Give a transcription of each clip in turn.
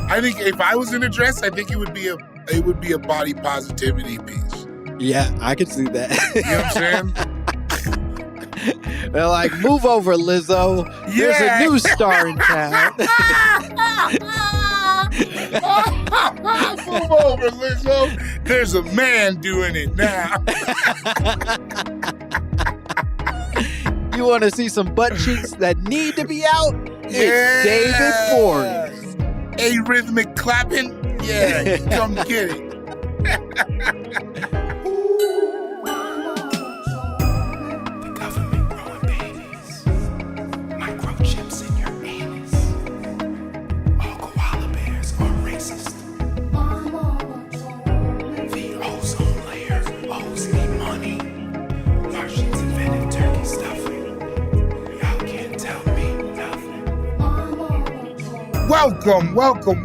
I think if I was in a dress, I think it would be a body positivity piece. Yeah, I could see that. You know what I'm saying? They're like, move over, Lizzo. There's a new star in town. Move over, Lizzo. There's a man doing it now. You want to see some butt cheeks that need to be out? It's David Gborie. A rhythmic clapping? Yeah, come get it.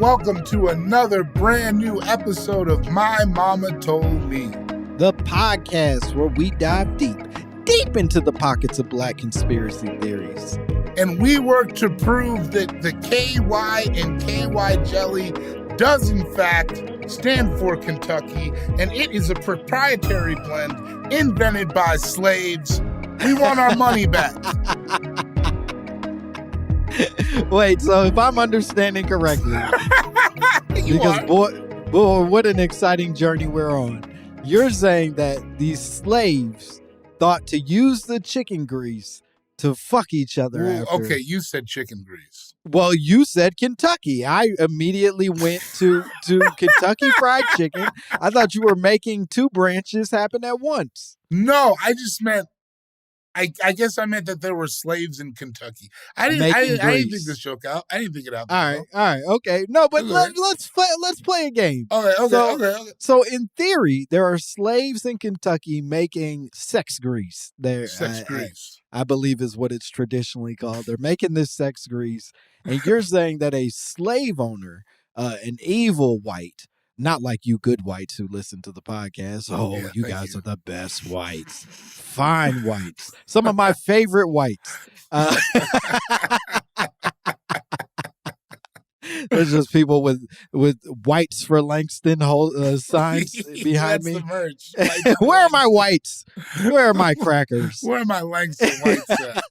Welcome to another brand new episode of My Mama Told Me. The podcast where we dive deep into the pockets of black conspiracy theories. And we work to prove that the KY in KY jelly does in fact stand for Kentucky, and it is a proprietary blend invented by slaves. We want our money back. Wait, so if I'm understanding correctly, because boy, what an exciting journey we're on. You're saying that these slaves thought to use the chicken grease to fuck each other after. Okay, you said chicken grease. Well, you said Kentucky. I immediately went to Kentucky Fried Chicken. I thought you were making two branches happen at once. No, I just meant I guess I meant that there were slaves in Kentucky. I didn't think this joke out. I didn't think it out. All right, okay. No, but let's play a game. Okay. So in theory, there are slaves in Kentucky making sex grease. Sex grease, I believe, is what it's traditionally called. They're making this sex grease, and you're saying that a slave owner, an evil white. Not like you good whites who listen to the podcast. Oh, yeah, you guys are the best whites. Fine whites. Some of my favorite whites. There's just people with whites for Langston signs behind me. The merch. Where are my whites? Where are my crackers? Where are my Langston whites at?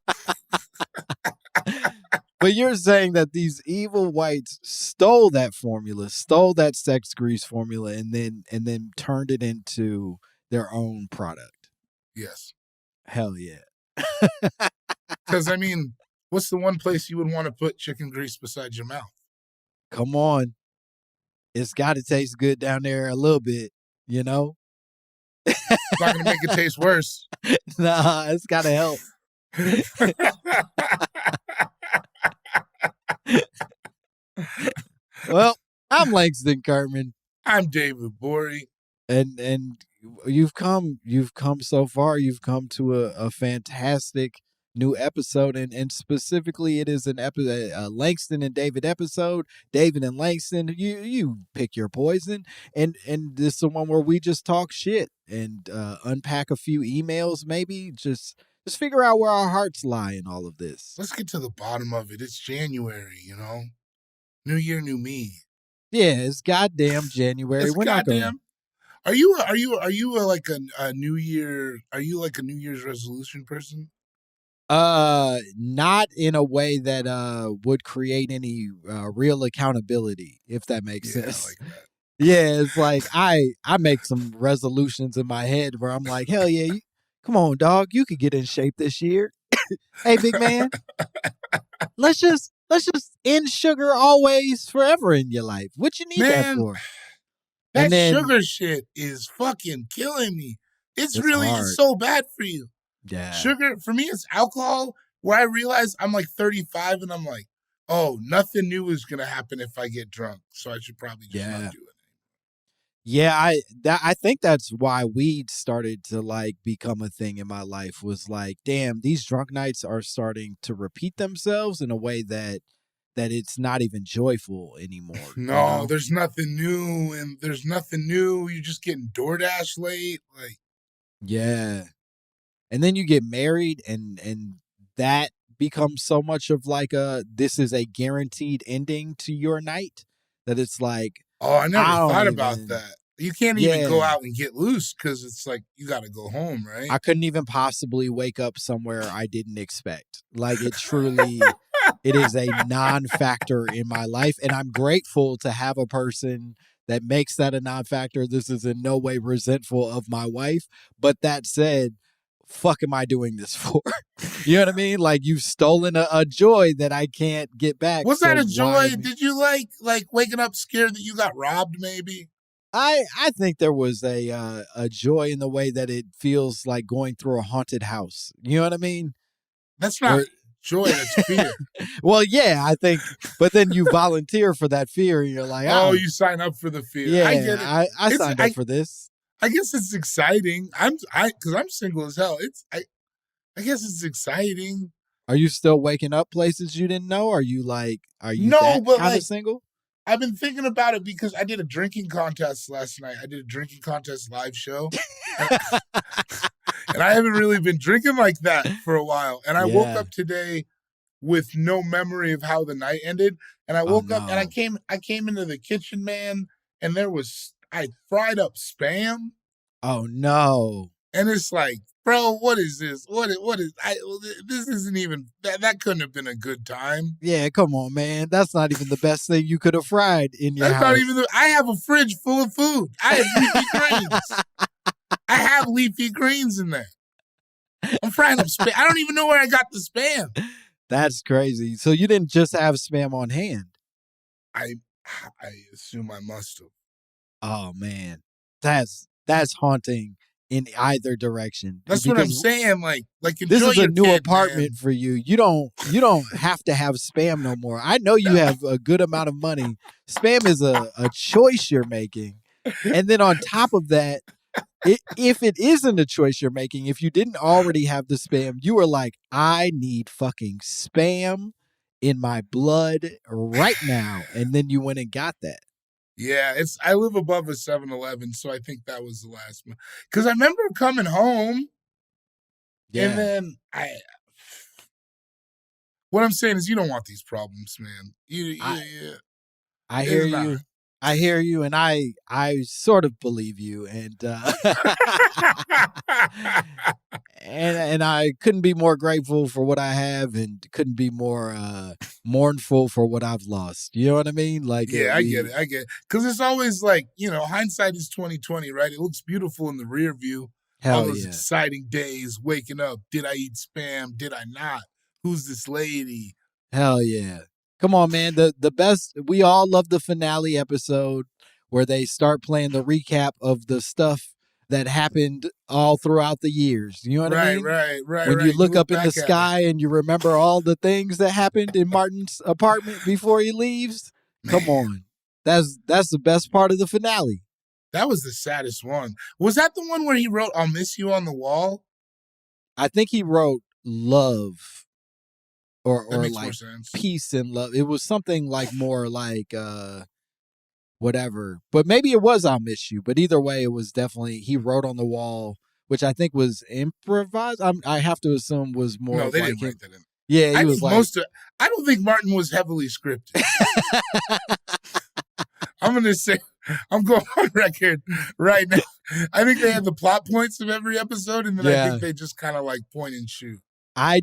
But you're saying that these evil whites stole that formula, stole that sex grease formula, and then turned it into their own product. Yes. Hell yeah. Because, I mean, what's the one place you would want to put chicken grease beside your mouth? Come on. It's got to taste good down there a little bit, you know? It's not going to make it taste worse. Nah, it's got to help. Well, I'm Langston Kerman. I'm David Gborie. And you've come so far. You've come to a fantastic new episode, and specifically, it is an episode, a Langston and David episode. David and Langston, you pick your poison, and this is the one where we just talk shit and unpack a few emails, maybe just figure out where our hearts lie in all of this. Let's get to the bottom of it. It's January, you know. New year, new me. Yeah, it's goddamn January. It's goddamn. Are you like a New Year? Are you like a New Year's resolution person? Not in a way that would create any real accountability, if that makes sense. I like that. Yeah, it's like I make some resolutions in my head where I'm like, hell yeah, come on, dog, you could get in shape this year. Hey, big man, let's just end sugar always forever in your life. What you need that for? That sugar shit is fucking killing me. It's so bad for you. Yeah. Sugar, for me, it's alcohol, where I realize I'm like 35 and I'm like, oh, nothing new is going to happen if I get drunk. So I should probably just not do it. Yeah, I think that's why weed started to like become a thing in my life, was like, damn, these drunk nights are starting to repeat themselves in a way that it's not even joyful anymore. No, you know? There's nothing new. You're just getting DoorDash late. Like, yeah. And then you get married and that becomes so much of like this is a guaranteed ending to your night that it's like, Oh, I never I don't thought about even, that. You can't even go yeah, out and get loose because it's like you got to go home, right? I couldn't even possibly wake up somewhere I didn't expect. Like it truly, it is a non-factor in my life. And I'm grateful to have a person that makes that a non-factor. This is in no way resentful of my wife. But that said, fuck am I doing this for? You know what I mean? Like you've stolen a joy that I can't get back. Was that So a why joy? me? Did you like waking up scared that you got robbed? Maybe I think there was a joy in the way that it feels like going through a haunted house. You know what I mean? that's not Where joy. That's fear. well, yeah, I think, but then you volunteer for that fear, and you're like, Oh, oh, you sign up for the fear. I yeah, get it. I It's signed up for this. I guess it's exciting. Because I'm single as hell. I guess it's exciting. Are you still waking up places you didn't know? Are you like, are you No, that but kind of like single? I've been thinking about it because I did a drinking contest last night. I did a drinking contest live show. And, and I haven't really been drinking like that for a while. And I woke Yeah. up today with no memory of how the night ended. And I Oh woke up and no. I came into the kitchen, man, and I fried up spam. Oh no. And it's like, bro, what is this? This isn't even that couldn't have been a good time. Yeah, come on, man. That's not even the best thing you could have fried in your That's not house. even I have a fridge full of food. I have leafy greens. I have leafy greens in there. I'm frying up spam. I don't even know where I got the spam. That's crazy. So you didn't just have spam on hand. I I assume I must have. Oh man. That's haunting in either direction. That's what I'm Because saying. Like this enjoy is a your new kid, apartment man. for you. You don't have to have spam no more. I know you have a good amount of money. Spam is a choice you're making. And then on top of that, if it isn't a choice you're making, if you didn't already have the spam, you are like, I need fucking spam in my blood right now. And then you went and got that. Yeah, I live above a 7-Eleven, so I think that was the last one. Because I remember coming home and Yeah. then what I'm saying is you don't want these problems, man. I I hear It's not. you. I hear you, and I sort of believe you, and and I couldn't be more grateful for what I have, and couldn't be more mournful for what I've lost. You know what I mean? Like Yeah, I get it. I get it. Because it's always like, hindsight is 2020, right? It looks beautiful in the rear view. All hell those yeah, exciting days, waking up. Did I eat spam? Did I not? Who's this lady? hell yeah. Come on, man. The best. We all love the finale episode where they start playing the recap of the stuff that happened all throughout the years. You know what I Right, mean? right, right, When you right. You look look up in the back at it. sky and you remember all the things that happened in Martin's apartment before he leaves, come Man, on. That's the best part of the finale. that was the saddest one. Was that the one where he wrote, I'll miss you on the wall? I think he wrote love That or makes more like sense. peace and love. It was something like more like whatever. But maybe it was I'll miss you. But either way, it was definitely he wrote on the wall, which I think was improvised. I have to assume was more No, of they like didn't him. write that in. Yeah, he I was think like I don't think Martin was heavily scripted. I'm going to say, I'm going on record right now. I think they had the plot points of every episode, and then I yeah. think they just kind of like point and shoot. I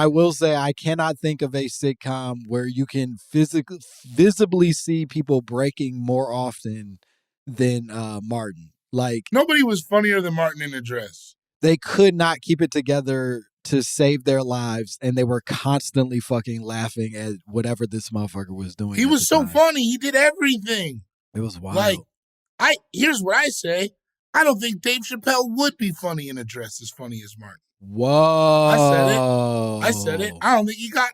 will say I cannot think of a sitcom where you can visibly see people breaking more often than Martin. Like Nobody was funnier than Martin in a dress. they could not keep it together to save their lives, and they were constantly fucking laughing at whatever this motherfucker was doing. He At was the so time. funny. He did everything. It was wild. Like, here's what I say. I don't think Dave Chappelle would be funny in a dress as funny as Martin. Whoa! I said it. I don't think he got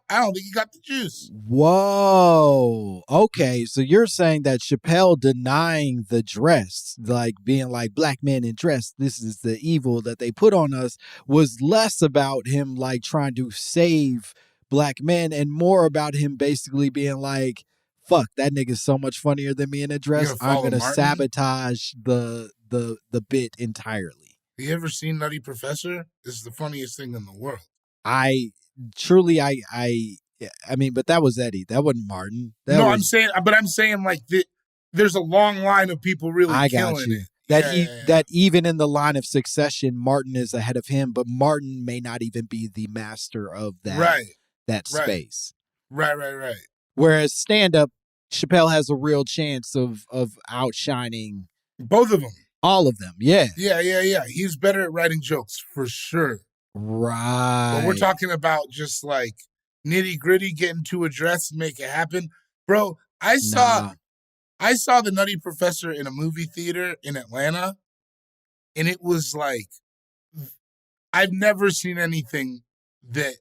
the juice. Whoa. Okay, so you're saying that Chappelle denying the dress, like being like black men in dress, this is the evil that they put on us, was less about him like trying to save black men and more about him basically being like, fuck, that nigga's so much funnier than me in a You dress. gonna I'm follow gonna Martin? sabotage the bit entirely. Have you ever seen Nutty Professor? This is the funniest thing in the world. I truly I Yeah, I mean, but that was Eddie. That wasn't Martin. I'm saying like there's a long line of people really I got killing you. it. That even in the line of succession, Martin is ahead of him, but Martin may not even be the master of that space. Right. Whereas stand up, Chappelle has a real chance of outshining both of them. All of them, yeah. Yeah. He's better at writing jokes for sure. Right. But we're talking about just like nitty gritty, getting to a dress and make it happen. Bro, I saw The Nutty Professor in a movie theater in Atlanta, and it was like, I've never seen anything that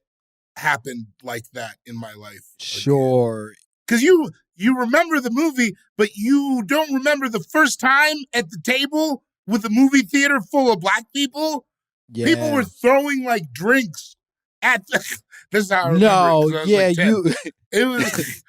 happened like that in my life. Sure. Because you remember the movie, but you don't remember the first time at the table with a movie theater full of black people. Yeah. People were throwing like drinks at the. This is how I remember it. It was.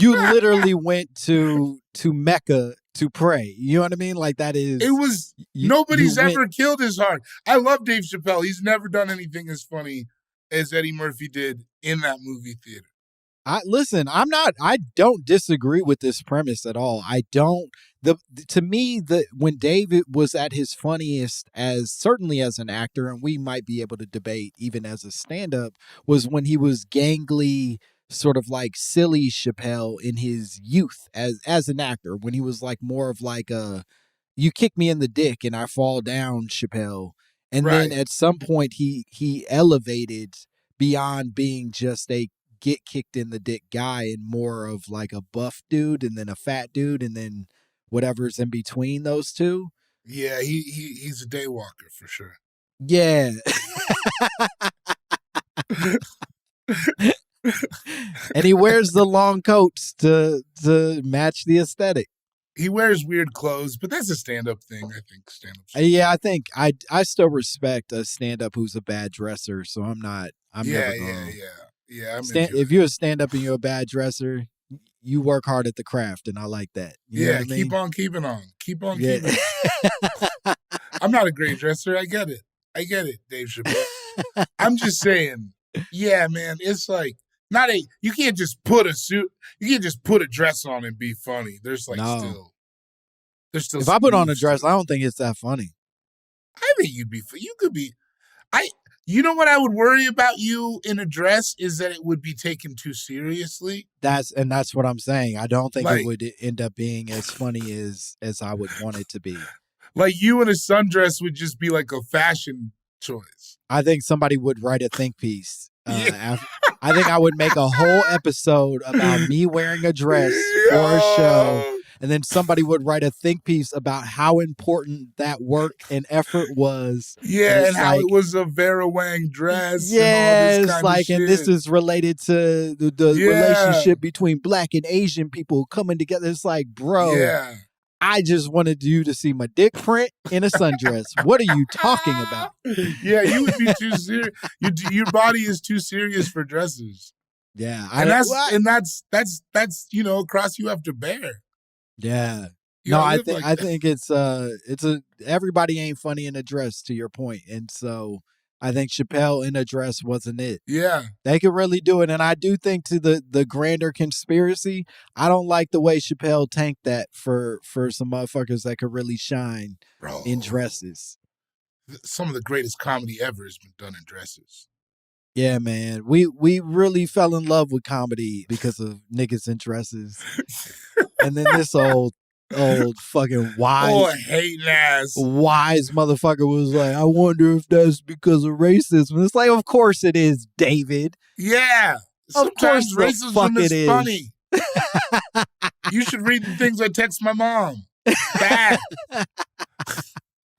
You literally went to Mecca to pray. You know what I mean? Like that is. It was. Nobody's ever killed as hard. I love Dave Chappelle. He's never done anything as funny as Eddie Murphy did in that movie theater. I don't disagree with this premise at all. To me, when David was at his funniest, certainly as an actor, and we might be able to debate even as a stand-up, was when he was gangly, sort of like silly Chappelle in his youth as an actor, when he was like more of like you kick me in the dick and I fall down Chappelle. And then at some point he elevated beyond being just a get kicked in the dick guy and more of like a buff dude and then a fat dude and then whatever's in between those two. Yeah, he's a day walker for sure. Yeah. And he wears the long coats to match the aesthetic. He wears weird clothes, but that's a stand-up thing, I think. Yeah, I think I still respect a stand-up who's a bad dresser, so I'm never going. Yeah. If you're a stand-up and you're a bad dresser, you work hard at the craft, and I like that. You know what I mean? Keep on keeping on. Keep on keeping on. I'm not a great dresser. I get it, Dave Chappelle. I'm just saying, yeah, man, it's like, you can't just put a suit, you can't just put a dress on and be funny. There's like there's still. If I put on a dress, I don't think it's that funny. I think you could be. You know what I would worry about you in a dress is that it would be taken too seriously. That's what I'm saying. I don't think it would end up being as funny as I would want it to be. Like you in a sundress would just be like a fashion choice. I think somebody would write a think piece. I think I would make a whole episode about me wearing a dress for a show. And then somebody would write a think piece about how important that work and effort was. Yeah, and how it was a Vera Wang dress. Yeah, it's like, and this is related to the relationship between black and Asian people coming together. It's like, bro, I just wanted you to see my dick print in a sundress. What are you talking about? Yeah, you would be too serious. Your body is too serious for dresses. Yeah, and that's a cross you have to bear. Yeah. I think it's everybody ain't funny in a dress, to your point. And so I think Chappelle in a dress wasn't it. Yeah. They could really do it. And I do think to the grander conspiracy, I don't like the way Chappelle tanked that for some motherfuckers that could really shine in dresses. Some of the greatest comedy ever has been done in dresses. Yeah, man. We really fell in love with comedy because of niggas in dresses. And then this old fucking hating ass wise motherfucker was like, I wonder if that's because of racism. It's like, of course it is, David. Yeah. Sometimes of course racism is funny. You should read the things I text my mom. Bad.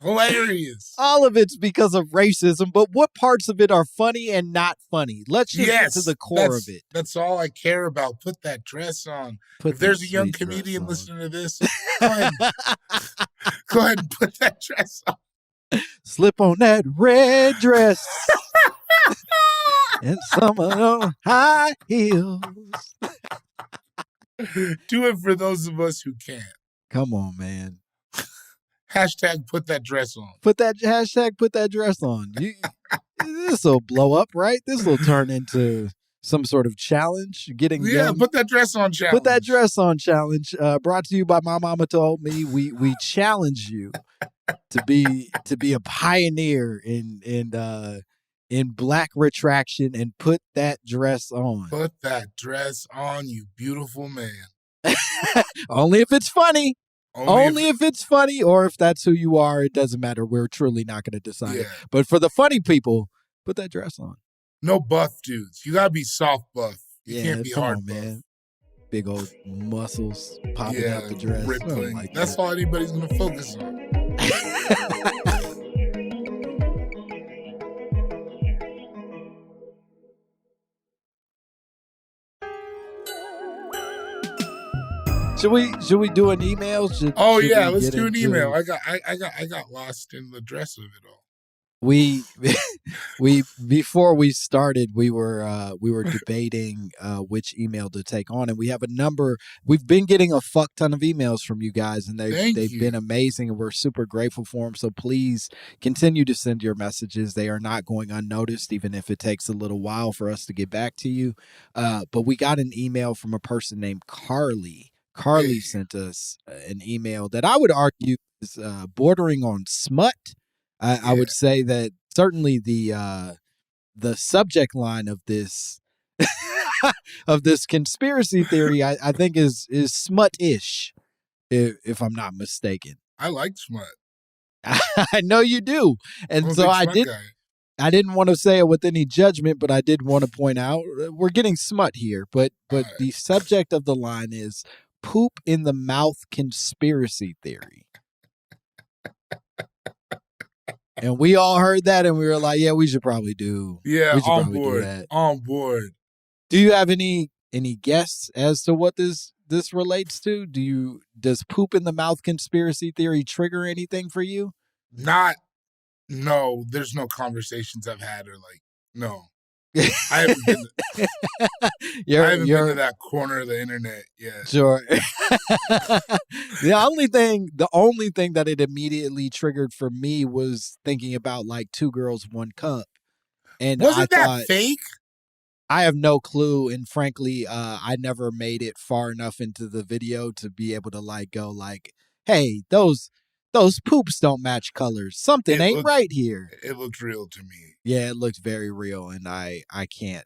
Hilarious. All of it's because of racism, but what parts of it are funny and not funny? Let's just get to the core of it. That's all I care about. Put that dress on. If there's a young comedian listening to this, go ahead and put that dress on. Slip on that red dress and some of those high heels. Do it for those of us who can't. Come on, man. Hashtag put that dress on. Put that dress on. This will blow up, right? This will turn into some sort of challenge. Getting Yeah, young. put that dress on challenge. Put that dress on challenge. Brought to you by My Mama Told Me. We challenge you to be a pioneer in black retraction and put that dress on. Put that dress on, you beautiful man. Only if it's funny. Only if it's funny, or if that's who you are. It doesn't matter. We're truly not going to decide it. But for the funny people, put that dress on. No buff dudes. You got to be soft buff. You can't be hard buff. Man. Big old muscles popping out the dress. Rippling. Like that's all anybody's going to focus on. Should we do an email? Should let's do an email. I got lost in the dress of it all. We before we started, we were debating which email to take on, and we have a number. We've been getting a fuck ton of emails from you guys, and they've been amazing, and we're super grateful for them. So please continue to send your messages. They are not going unnoticed, even if it takes a little while for us to get back to you. But we got an email from a person named Carly. Carly sent us an email that I would argue is bordering on smut. I would say that certainly the subject line of this of this conspiracy theory, I think is smut-ish, if I'm not mistaken. I like smut. I know you do, and so I didn't want to say it with any judgment, but I did want to point out we're getting smut here. But the subject of the line is poop in the mouth conspiracy theory. And we all heard that, and we were like, "Yeah, we should probably do. Yeah, we should on probably board. Do that. On board." Do you have any guess as to what this relates to? Does poop in the mouth conspiracy theory trigger anything for you? No. There's no conversations I've had no. I haven't been to that corner of the internet yet. Sure. The only thing that it immediately triggered for me was thinking about like Two Girls, One Cup. And wasn't that fake? I have no clue, and frankly, I never made it far enough into the video to be able to go, hey, those poops don't match colors. Something ain't right here. It looked real to me. Yeah, it looked very real, and I can't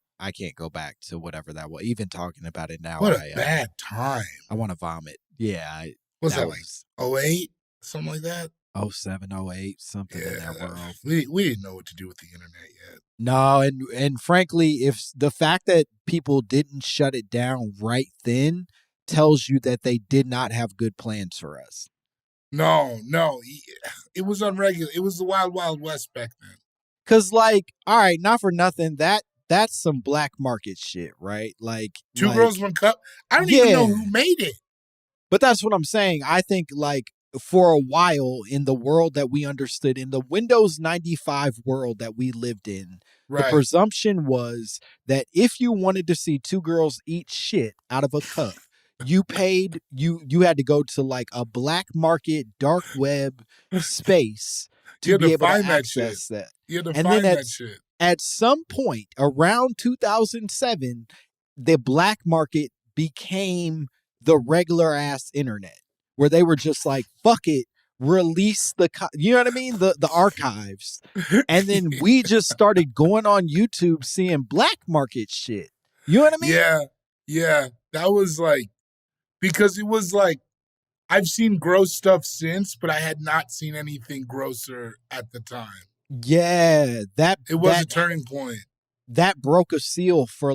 go back to whatever that was. Even talking about it now, what a bad time. I want to vomit. Yeah, was that like 08, something like that? 07, 08, something in that world. We didn't know what to do with the internet yet. No, and frankly, if the fact that people didn't shut it down right then tells you that they did not have good plans for us. No, it was unregulated. It was the Wild Wild West back then. 'Cause all right, not for nothing, that's some black market shit, right? Two Girls, One Cup. I don't even know who made it. But that's what I'm saying. I think for a while in the world that we understood, in the Windows 95 world that we lived in, the presumption was that if you wanted to see two girls eat shit out of a cup, you paid, you had to go to a black market dark web space to be able to access that. You had to find that shit. At some point around 2007, the black market became the regular ass internet, where they were just like, fuck it, release you know what I mean? The archives. And then we just started going on YouTube seeing black market shit. You know what I mean? Yeah. That was because it was I've seen gross stuff since, but I had not seen anything grosser at the time. Yeah, it was a turning point. That broke a seal for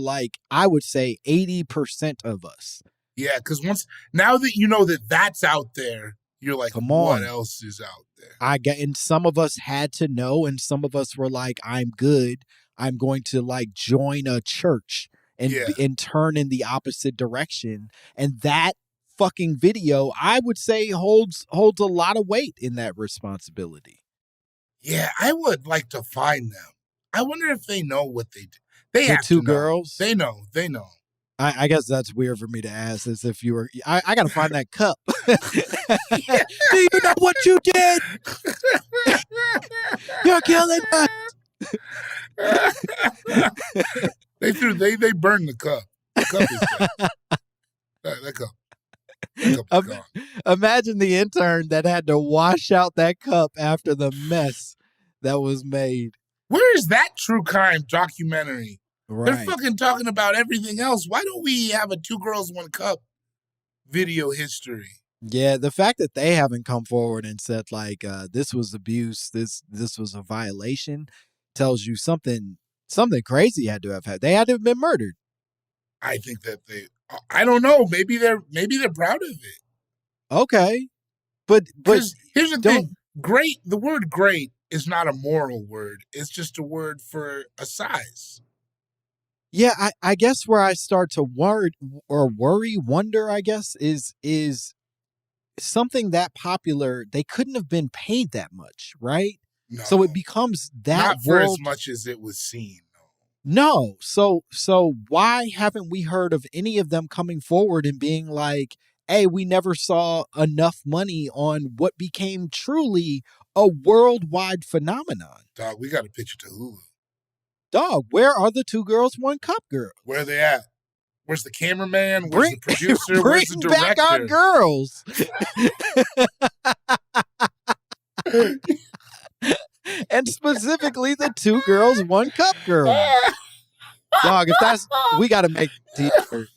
I would say 80% of us. Yeah, because now that you know that that's out there, you're like, come on, what else is out there? And some of us had to know, and some of us were like, I'm good. I'm going to join a church and turn in the opposite direction. And that fucking video, I would say, holds a lot of weight in that responsibility. Yeah, I would like to find them. I wonder if they know what they do. They have two to know. Girls. They know. I guess that's weird for me to ask, as if you were. I got to find that cup. Do you know what you did? You're killing us. They burned the cup. The cup is dead. That cup is gone. Imagine the intern that had to wash out that cup after the mess that was made. Where is that true crime documentary? Right. They're fucking talking about everything else. Why don't we have a 2 Girls, 1 Cup video history? Yeah, the fact that they haven't come forward and said like this was abuse, this was a violation, tells you something crazy had to have had. They had to have been murdered. I think that I don't know. Maybe they're proud of it. Okay, but here's the thing: great. The word "great" is not a moral word. It's just a word for a size. Yeah, I guess where I start to wonder, I guess, is something that popular. They couldn't have been paid that much, right? No, so it becomes that not for as much as it was seen. No. So why haven't we heard of any of them coming forward and being like, hey, we never saw enough money on what became truly a worldwide phenomenon? Dog, we got to pitch it to Hulu. Dog, where are the 2 Girls, 1 Cup girls? Where are they at? Where's the cameraman? Where's the producer? Where's the director? Bring back our girls. And specifically the 2 Girls, 1 Cup girls. Dog, we got to make a t-shirt.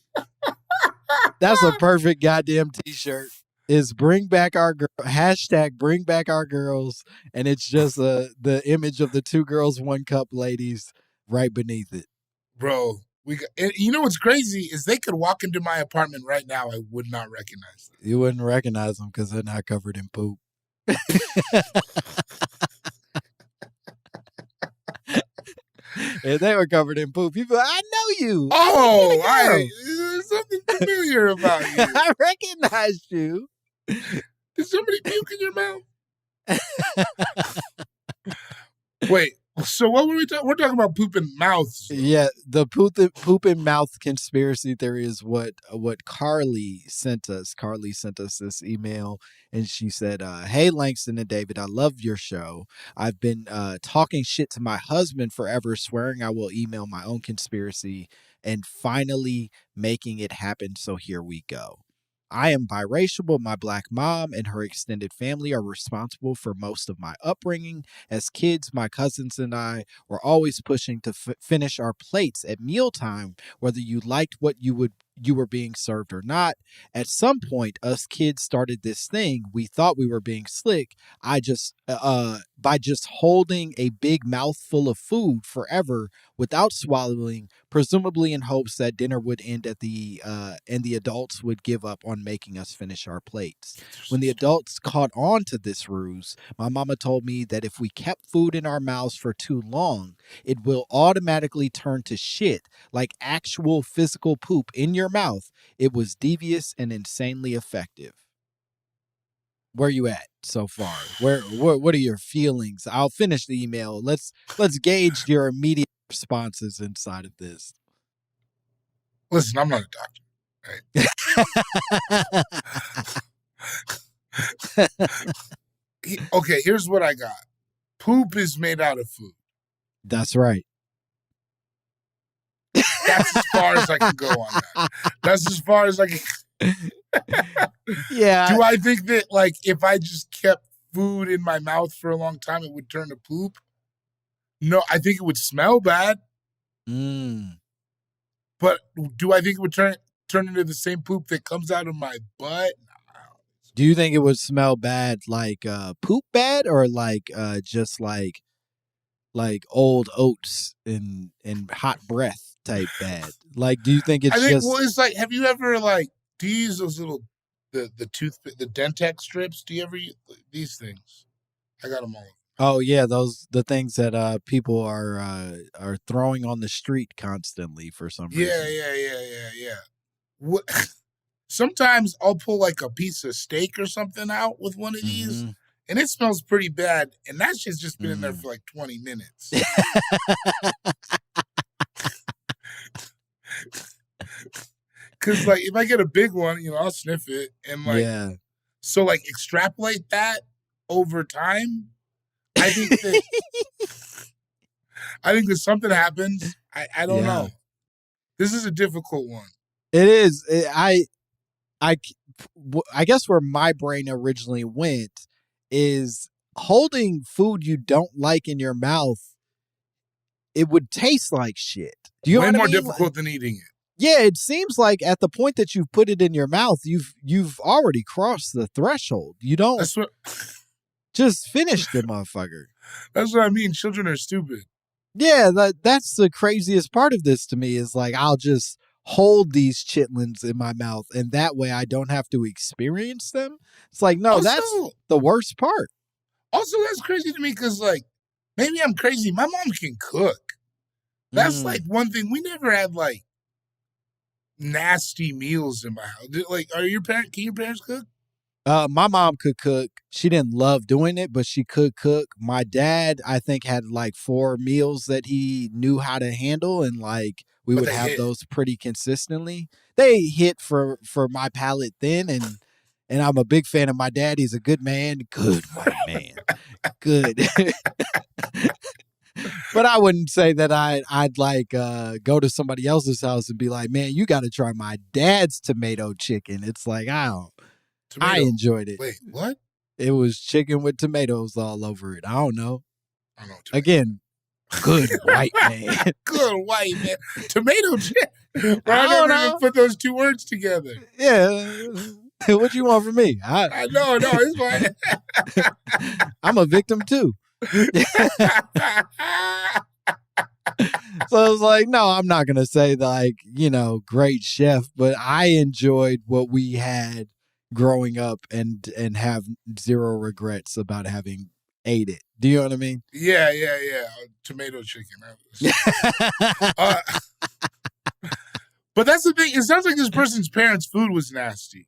That's a perfect goddamn t-shirt. Is bring back our hashtag bring back our girls. And it's just the image of the 2 Girls, 1 Cup ladies right beneath it. Bro, you know what's crazy is they could walk into my apartment right now. I would not recognize them. You wouldn't recognize them because they're not covered in poop. If they were covered in poop, people, I know you. Oh, there's something familiar about you. I recognized you. Did somebody puke in your mouth? Wait, so what were we talking? We're talking about poop in mouths. Yeah, the poop in mouth conspiracy theory is what Carly sent us. Carly sent us this email, and she said, "Hey Langston and David, I love your show. I've been talking shit to my husband forever, swearing I will email my own conspiracy, and finally making it happen. So here we go." I am biracial, but my black mom and her extended family are responsible for most of my upbringing. As kids, my cousins and I were always pushing to finish our plates at mealtime, whether you liked what you were being served or not. At some point, us kids started this thing. We thought we were being slick. By just holding a big mouthful of food forever without swallowing, presumably in hopes that dinner would end and the adults would give up on making us finish our plates. When the adults caught on to this ruse, my mama told me that if we kept food in our mouths for too long, it will automatically turn to shit, like actual physical poop in your mouth. It was devious and insanely effective. Where you at so far? What are your feelings? I'll finish the email. Let's gauge your immediate responses inside of this. Listen, I'm not a doctor. Right? Okay, here's what I got. Poop is made out of food. That's right. That's as far as I can go on that. That's as far as I can. Yeah. Do I think that, like, if I just kept food in my mouth for a long time, it would turn to poop? No, I think it would smell bad. But do I think it would turn into the same poop that comes out of my butt? No. Do you think it would smell bad, like poop bad, or like just like old oats and hot breath type bad? Like, do you think it's well, it's like, have you ever, like, do you use those little the Dentex strips? Do you ever use these things? I got them all. Oh yeah, the things that people are throwing on the street constantly for some reason. Yeah. What? Sometimes I'll pull like a piece of steak or something out with one of these, and it smells pretty bad. And that shit's just been in there for like 20 minutes. Because, like, if I get a big one, I'll sniff it. And, like, so, like, extrapolate that over time. I think that something happens. I don't know. This is a difficult one. It is. I I guess where my brain originally went is holding food you don't like in your mouth. It would taste like shit. Do you know Way what I more mean? difficult than eating it. Yeah, it seems like at the point that you've put it in your mouth, you've already crossed the threshold. You don't That's what just finish the motherfucker. that's what I mean. Children are stupid. Yeah, that's the craziest part of this to me is like I'll just hold these chitlins in my mouth and that way I don't have to experience them. It's like, no, that's the worst part. Also, that's crazy to me because, like, maybe I'm crazy. My mom can cook. That's like one thing. We never had like nasty meals in my house. Like, can your parents cook? My mom could cook. She didn't love doing it, but she could cook. My dad, I think, had like 4 meals that he knew how to handle, and like we would have those pretty consistently. They hit for my palate then, and I'm a big fan of my dad. He's a good man, good white man, good. But I wouldn't say that I'd like go to somebody else's house and be like, man, you got to try my dad's tomato chicken. It's like I enjoyed it. Wait, what? It was chicken with tomatoes all over it. I don't know. I don't know. Again, good white man. Good white man. Tomato chicken. I don't know. Even put those 2 words together. Yeah. What you want from me? I know, it's fine. I'm a victim too. So I was like, no, I'm not going to say like, great chef, but I enjoyed what we had growing up and have zero regrets about having ate it. Do you know what I mean? Yeah. Tomato chicken. But that's the thing. It sounds like this person's parents' food was nasty.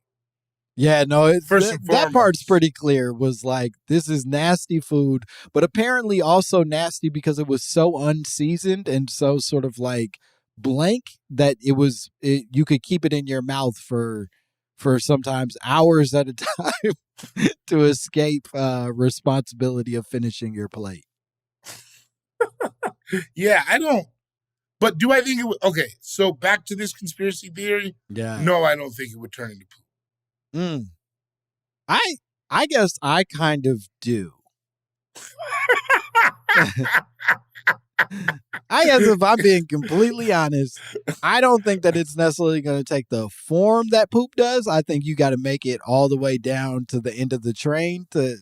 Yeah, no, that part's pretty clear. Was like, this is nasty food, but apparently also nasty because it was so unseasoned and so sort of like blank that you could keep it in your mouth for sometimes hours at a time to escape responsibility of finishing your plate. Yeah, I don't. But do I think it would? Okay, so back to this conspiracy theory. Yeah. No, I don't think it would turn into poop. I guess I kind of do. I guess if I'm being completely honest, I don't think that it's necessarily going to take the form that poop does. I think you got to make it all the way down to the end of the train to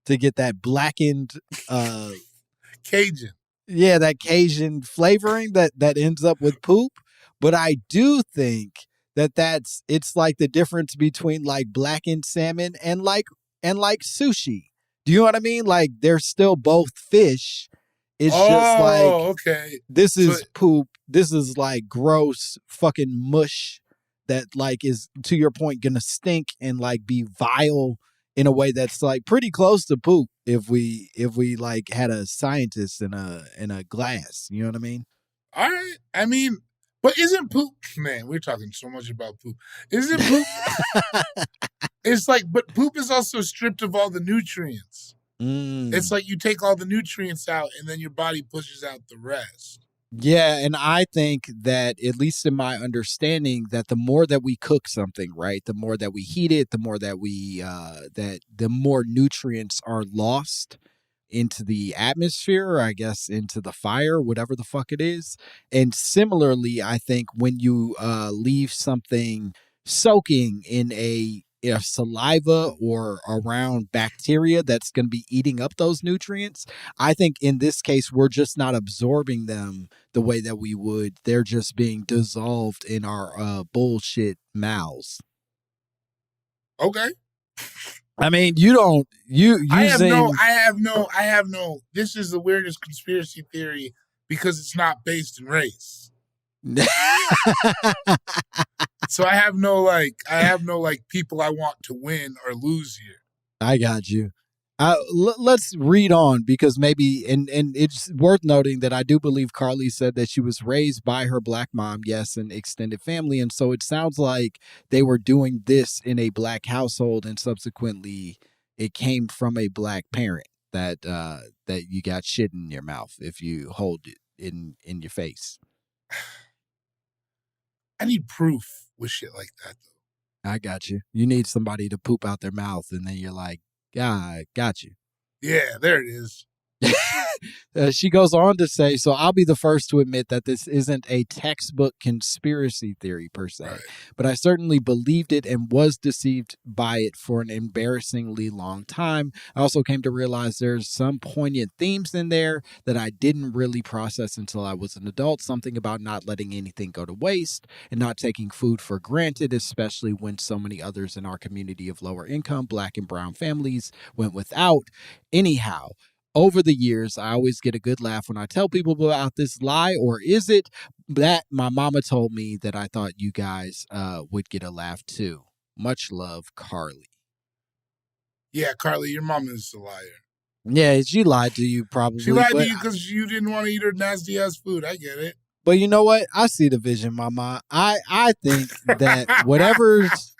get that blackened Cajun. Yeah, that Cajun flavoring that ends up with poop. But I do think it's like the difference between like blackened salmon and like sushi. Do you know what I mean? Like they're still both fish. It's just like, okay. This is poop. This is like gross fucking mush that like is, to your point, gonna stink and like be vile in a way that's like pretty close to poop if we like had a scientist in a glass. You know what I mean? All right. I mean, but isn't poop, man, we're talking so much about poop. Isn't poop it's like, but poop is also stripped of all the nutrients. It's like you take all the nutrients out and then your body pushes out the rest. Yeah, and I think that, at least in my understanding, that the more that we cook something, right, the more that we heat it, the more that the more nutrients are lost into the atmosphere, or I guess into the fire, whatever the fuck it is. And similarly, I think when you leave something soaking in a saliva or around bacteria that's going to be eating up those nutrients, I think in this case we're just not absorbing them the way that we would. They're just being dissolved in our bullshit mouths. Okay. I mean, I have no. This is the weirdest conspiracy theory because it's not based in race. So I have no people I want to win or lose here. I got you. Let's read on, because maybe, and it's worth noting that I do believe Carly said that she was raised by her black mom, yes, and extended family. And so it sounds like they were doing this in a black household, and subsequently it came from a black parent that you got shit in your mouth if you hold it in your face. I need proof with shit like that, though. I got you. You need somebody to poop out their mouth, and then you're like, yeah, I got you. Yeah, there it is. She goes on to say, so I'll be the first to admit that this isn't a textbook conspiracy theory per se, Right. but I certainly believed it and was deceived by it for an embarrassingly long time. I also came to realize there's some poignant themes in there that I didn't really process until I was an adult. Something about not letting anything go to waste and not taking food for granted, especially when so many others in our community of lower income, Black and brown families went without. Anyhow, over the years, I always get a good laugh when I tell people about this lie, or is it that my mama told me that I thought you guys would get a laugh too? Much love, Carly. Yeah, Carly, your mom is a liar. Yeah, she lied to you probably. She lied to you because you didn't want to eat her nasty ass food. I get it. But you know what? I see the vision, Mama. I think that whatever's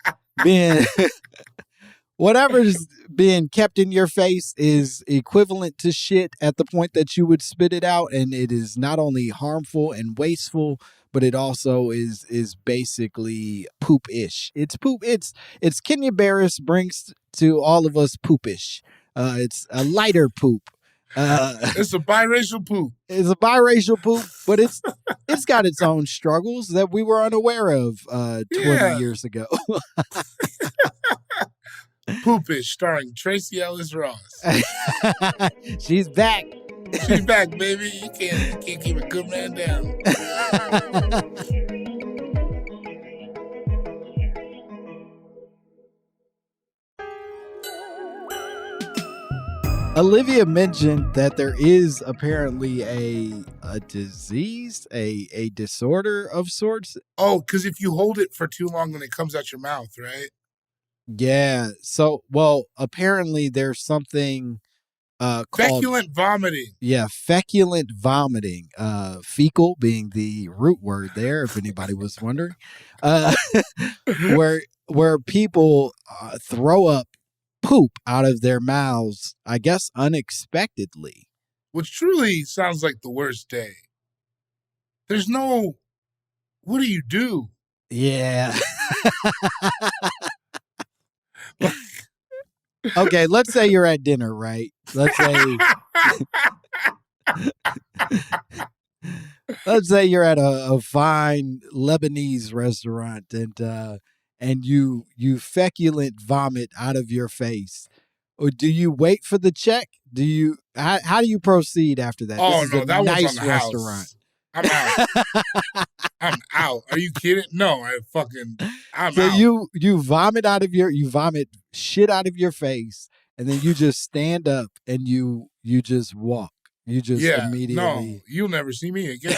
being kept in your face is equivalent to shit at the point that you would spit it out, and it is not only harmful and wasteful, but it also is basically poop-ish. It's poop. It's Kenya Barris brings to all of us poopish. It's a lighter poop. It's a biracial poop. It's a biracial poop, but it's got its own struggles that we were unaware of 20 years ago. Poopish, starring Tracy Ellis Ross. She's back. She's back, baby. You can't keep a good man down. Olivia mentioned that there is apparently a disease, a disorder of sorts. Oh, because if you hold it for too long, then it comes out your mouth, right? Yeah. So, well, apparently there's something called feculent vomiting. Yeah, feculent vomiting. Fecal being the root word there, if anybody was wondering. Where people throw up poop out of their mouths, I guess unexpectedly. Which truly sounds like the worst day. There's no, what do you do? Yeah. Okay, let's say you're at dinner, right? Let's say you're at a fine Lebanese restaurant and you feculent vomit out of your face. Or do you wait for the check? How do you proceed after that? Oh, this is no, a that nice one's on the restaurant. House. I'm out. I'm out. Are you kidding? No, I'm so out. You vomit shit out of your face, and then you just stand up and you just walk. You just immediately. No, you'll never see me again.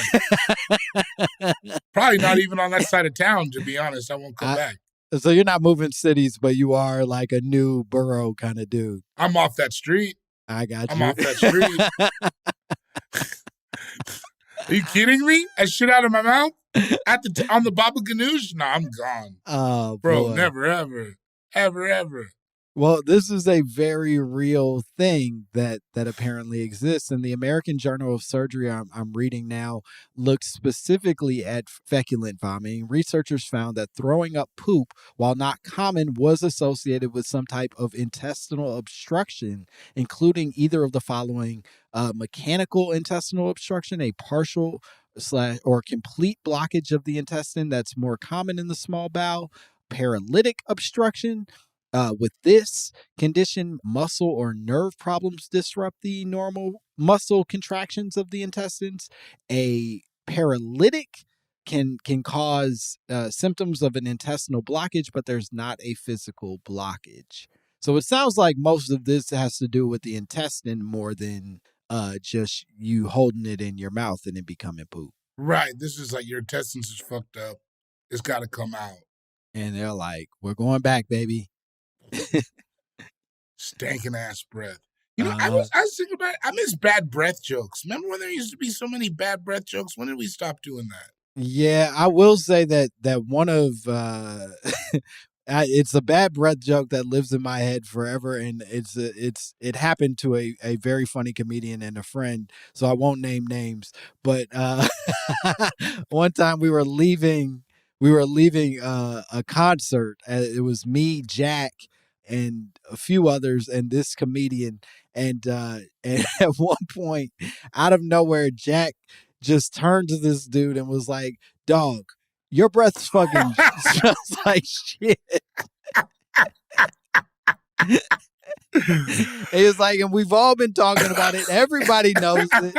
Probably not even on that side of town, to be honest. I won't come back. So you're not moving cities, but you are like a new borough kind of dude. I'm off that street. I got you. I'm off that street. Are you kidding me? I shit out of my mouth on the Baba Ganoush? No, I'm gone. Oh, bro, boy. Never, ever. Well, this is a very real thing that apparently exists. And the American Journal of Surgery I'm reading now looks specifically at feculent vomiting. Researchers found that throwing up poop, while not common, was associated with some type of intestinal obstruction, including either of the following: mechanical intestinal obstruction, a partial / or complete blockage of the intestine that's more common in the small bowel, paralytic obstruction. With this condition, muscle or nerve problems disrupt the normal muscle contractions of the intestines. A paralytic can cause symptoms of an intestinal blockage, but there's not a physical blockage. So it sounds like most of this has to do with the intestine more than just you holding it in your mouth and it becoming poop. Right. This is like your intestines is fucked up. It's got to come out. And they're like, we're going back, baby. Stankin' ass breath. You know, I was thinking about it. I miss bad breath jokes. Remember when there used to be so many bad breath jokes? When did we stop doing that? Yeah, I will say that one of it's a bad breath joke that lives in my head forever, and it happened to a very funny comedian and a friend, so I won't name names. But one time we were leaving we were leaving a concert. It was me, Jack, and a few others, and this comedian. And at one point, out of nowhere, Jack just turned to this dude and was like, "Dog, your breath fucking smells like shit." He was like, and we've all been talking about it. Everybody knows it.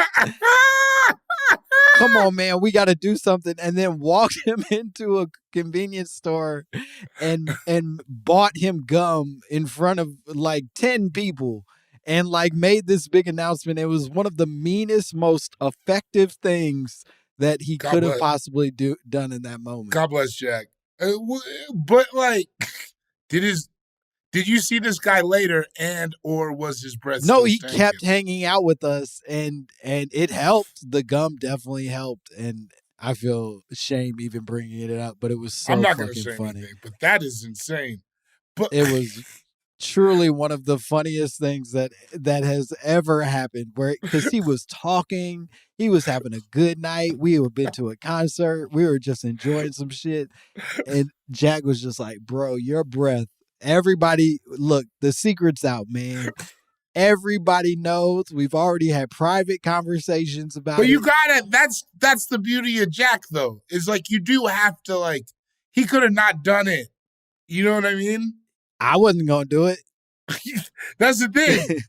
Come on, man, we got to do something. And then walked him into a convenience store and bought him gum in front of like 10 people and like made this big announcement. It was one of the meanest, most effective things that he could have possibly done in that moment. God bless Jack. But like, did you see this guy later, or was his breath? No, he kept hanging out with us, and it helped. The gum definitely helped, and I feel shame even bringing it up, but it was so I'm not fucking gonna say funny. Anything, but that is insane. But it was truly one of the funniest things that has ever happened. Because he was talking, he was having a good night. We had been to a concert, we were just enjoying some shit, and Jack was just like, "Bro, your breath." Everybody, look, the secret's out, man. Everybody knows. We've already had private conversations about it. But you gotta, that's the beauty of Jack, though. Is like, you do have to, like, he could have not done it. You know what I mean? I wasn't going to do it. That's the thing.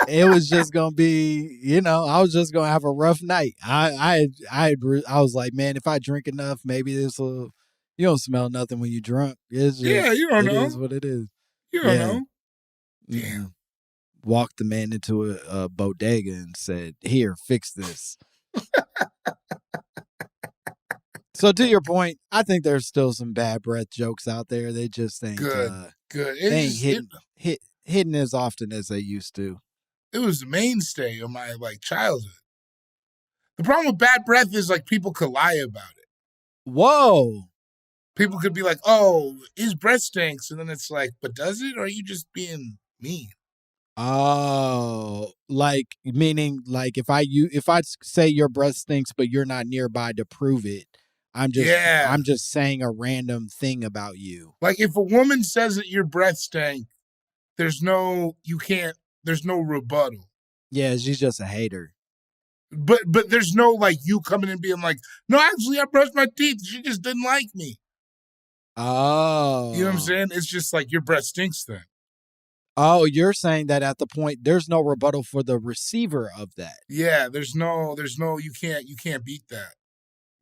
It was just going to be, I was just going to have a rough night. I was like, man, if I drink enough, maybe this will... You don't smell nothing when you drunk. It's just, you don't know. It is what it is. You don't know. Damn. Walked the man into a bodega and said, "Here, fix this." So to your point, I think there's still some bad breath jokes out there. They just ain't good. They ain't hitting as often as they used to. It was the mainstay of my childhood. The problem with bad breath is people could lie about it. Whoa. People could be like, "Oh, his breath stinks," and then it's like, "But does it? Or are you just being mean?" Oh, meaning if I say your breath stinks, but you're not nearby to prove it, I'm just saying a random thing about you. Like if a woman says that your breath stank, there's no rebuttal. Yeah, she's just a hater. But there's no you coming and being like, "No, actually, I brushed my teeth. She just didn't like me." Oh. You know what I'm saying? It's just your breath stinks then. Oh, you're saying that at the point, there's no rebuttal for the receiver of that. Yeah, there's no, you can't beat that.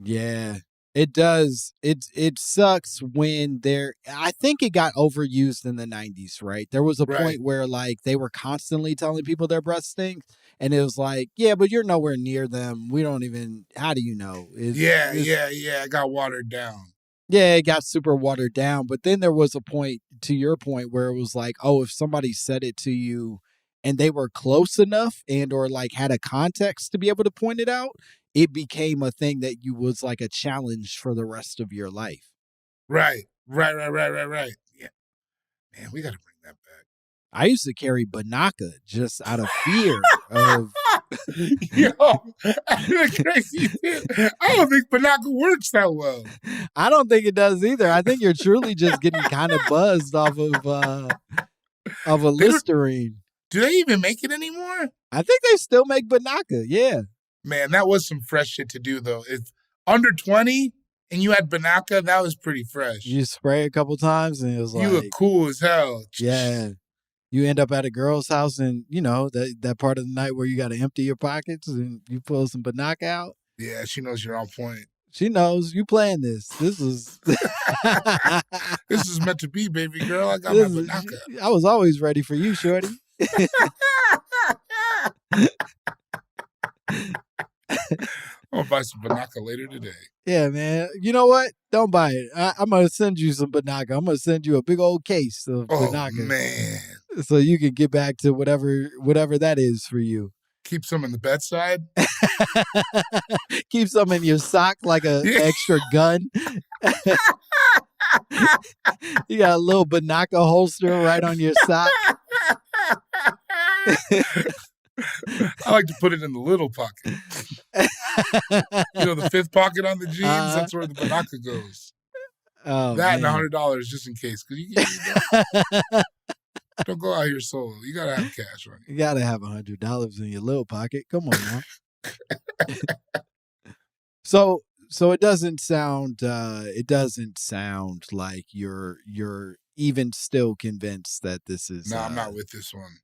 Yeah, it does. It sucks when I think it got overused in the 90s, right? There was a point where they were constantly telling people their breath stinks. And it was like, yeah, but you're nowhere near them. We don't even, how do you know? It got watered down. Yeah, it got super watered down. But then there was a point, to your point, where it was like, oh, if somebody said it to you and they were close enough and or had a context to be able to point it out, it became a thing that you was a challenge for the rest of your life. Right. Yeah. Man, we got to bring that back. I used to carry Banaka just out of fear of... Yo, that's crazy. I don't think Banaka works that well. I don't think it does either. I think you're truly just getting kind of buzzed off of a Listerine. Do they even make it anymore? I think they still make Banaka, yeah. Man, that was some fresh shit to do, though. If under 20 and you had Banaka, that was pretty fresh. You spray a couple times and it was you look cool as hell. Yeah. You end up at a girl's house and, that part of the night where you got to empty your pockets and you pull some Banaka out. Yeah, she knows you're on point. She knows you playing this. This is... This is meant to be, baby girl. I got my Banaka. I was always ready for you, shorty. I'm going to buy some Banaka later today. Yeah, man. You know what? Don't buy it. I'm going to send you some Banaka. I'm going to send you a big old case of Banaka. Oh, man. So you can get back to whatever that is for you. Keep some in the bedside. Keep some in your sock like an extra gun. You got a little Banaka holster right on your sock. I like to put it in the little pocket. You know, the fifth pocket on the jeans, Uh-huh. that's where the banaka goes. Oh, That and man. $100 just in case. Because don't go out here solo. You got to have cash on you. You gotta have $100 in your little pocket. Come on now. So it doesn't sound like you're even still convinced that this is. No, I'm not with this one.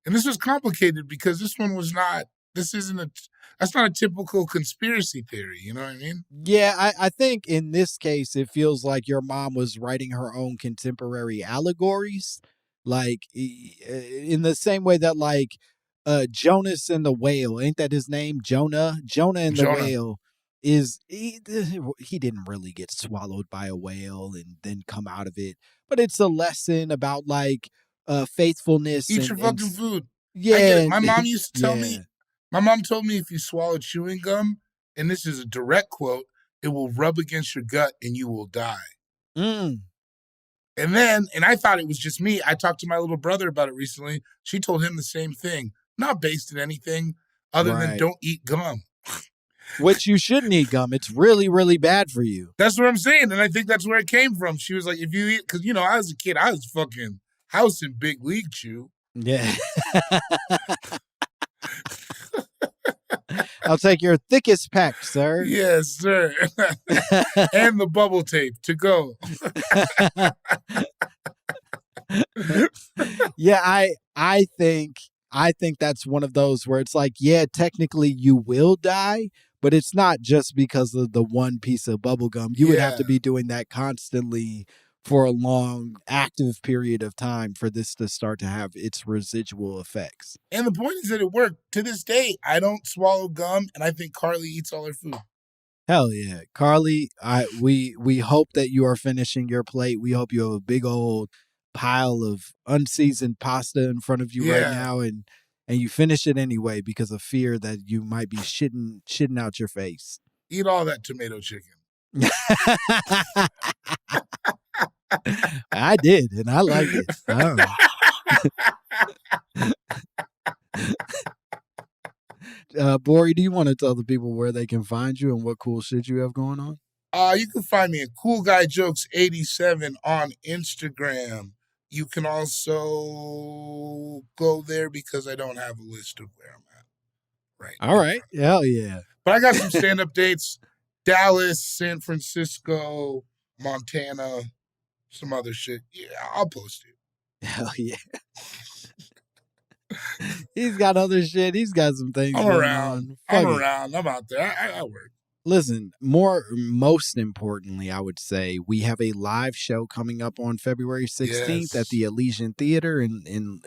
And this was complicated because this one was not. That's not a typical conspiracy theory. You know what I mean? Yeah, I think in this case it feels like your mom was writing her own contemporary allegories, like in the same way that like Jonas and the whale, ain't that his name? Jonah and the Jonah. whale he didn't really get swallowed by a whale and then come out of it, but it's a lesson about like faithfulness. Eat your fucking food. Yeah, I get it. My mom used to tell yeah. me. My mom told me if you swallow chewing gum, and this is a direct quote, it will rub against your gut and you will die. Mm. And I thought it was just me. I talked to my little brother about it recently. She told him the same thing. Not based in anything other than don't eat gum. Which you shouldn't eat gum. It's really, really bad for you. That's what I'm saying. And I think that's where it came from. She was like, if you eat, because, you know, I was a kid, I was fucking house in big league chew. Yeah. I'll take your thickest pack, sir. Yes, sir. And the bubble tape to go. Yeah, I think that's one of those where it's like, yeah, technically you will die, but it's not just because of the one piece of bubble gum. You would have to be doing that constantly for a long active period of time for this to start to have its residual effects. And the point is that it worked. To this day, I don't swallow gum, and I think Carly eats all her food. Hell yeah. Carly, we hope that you are finishing your plate. We hope you have a big old pile of unseasoned pasta in front of you right now, and you finish it anyway because of fear that you might be shitting out your face. Eat all that tomato chicken. I did, and I like it. Gborie, do you want to tell the people where they can find you and what cool shit you have going on? You can find me at Cool Guy Jokes 87 on Instagram. You can also go there because I don't have a list of where I'm at. Right. All right. Hell yeah. But I got some stand-up dates. Dallas, San Francisco, Montana, some other shit. Yeah, I'll post it. Hell yeah. He's got other shit. He's got some things I'm going around. on. I'm out there. I work. Listen, most importantly, I would say we have a live show coming up on February 16th at the Elysian Theater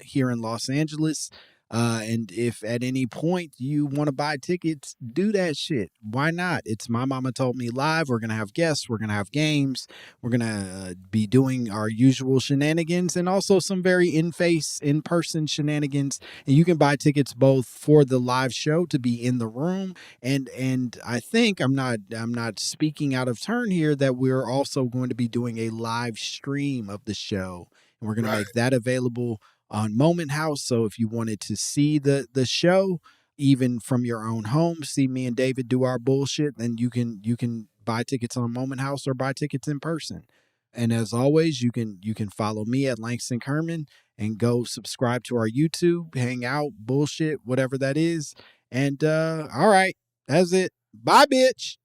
here in Los Angeles. And if at any point you want to buy tickets, do that shit. Why not? It's My Mama Told Me Live. We're going to have guests. We're going to have games. We're going to be doing our usual shenanigans and also some very in-person shenanigans. And you can buy tickets both for the live show to be in the room. And I think I'm not speaking out of turn here that we're also going to be doing a live stream of the show. And we're going to make that available on Moment House. So if you wanted to see the show, even from your own home, see me and David do our bullshit, then you can buy tickets on Moment House or buy tickets in person. And as always, you can follow me at Langston Kerman and go subscribe to our YouTube, hang out, bullshit, whatever that is. And all right, that's it. Bye, bitch.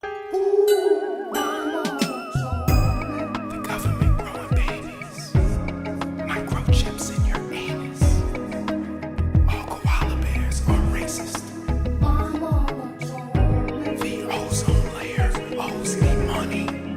The ozone layer owes me money.